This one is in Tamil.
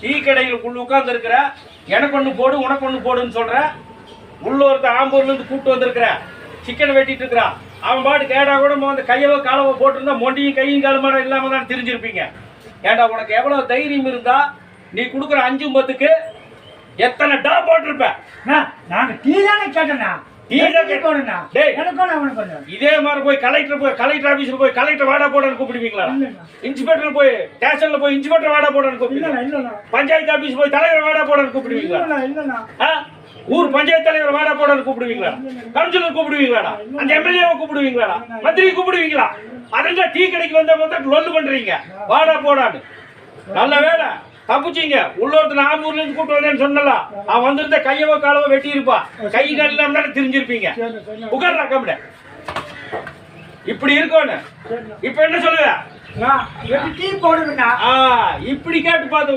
டீ கடைகளுக்குள்ள உட்கார்ந்து இருக்கிற, எனக்கு ஒன்று போடு உனக்கு ஒன்று போடுன்னு சொல்ற. உள்ள ஒருத்தர் ஆம்பூர்ல இருந்து கூப்பிட்டு வந்திருக்கிற, சிக்கன் வெட்டிட்டு இருக்கிறான். அவன் பாட்டு கேடா கூட வந்து கையவோ காலவோ போட்டிருந்தா மொண்டியும் கையும் காலுமான இல்லாம தான் தெரிஞ்சிருப்பீங்க. ஏண்டா உனக்கு எவ்வளவு தைரியம் இருந்தா நீ கொடுக்குற 5 10க்கு எத்தனை டா போட்டிருப்ப? நாங்க டீ தானே கேட்டேண்ணா. இதே மாதிரி போய் கலெக்டர் ஆபீஸ்ல போய் கலெக்டர் வாடா போடன்னு கூப்பிடுவீங்களா? இன்ஸ்பெக்டர் போய் ஸ்டேஷன்ல போய் இன்ஸ்பெக்டர் வாடா போடன்னு கூப்பிடுவீங்களா? பஞ்சாயத்து ஆபீஸ் போய் தலைவர் வாடா போடன்னு கூப்பிடுவீங்களா? ஊர் பஞ்சாயத்து தலைவர் வாடா போடன்னு கூப்பிடுவீங்களா? கவுன்சிலர் கூப்பிடுவீங்களா? அந்த எம்எல்ஏவை கூப்பிடுவீங்களா? மந்திரி கூப்பிடுவீங்களா? அதுங்க டீ கடைக்கு வந்த லொல்லு பண்றீங்க வாடா போடான்னு. நல்ல வேலை தப்புச்சிங்க. உள்ளொருத்தர் ஆம்பூர்ல இருந்து கூப்பிட்டு வந்தேன்னு சொன்னலாம். அவன் வந்திருந்த கையவோ காலவோ வெட்டி இருப்பா. கை கால் இல்லாம தானே தெரிஞ்சிருப்பீங்க. உட்கார்றா கம்மிட. இப்படி இருக்கோன்னு இப்ப என்ன சொல்லுவ? டீ போடுவேண்ணா. இப்படி கேட்டு பார்த்து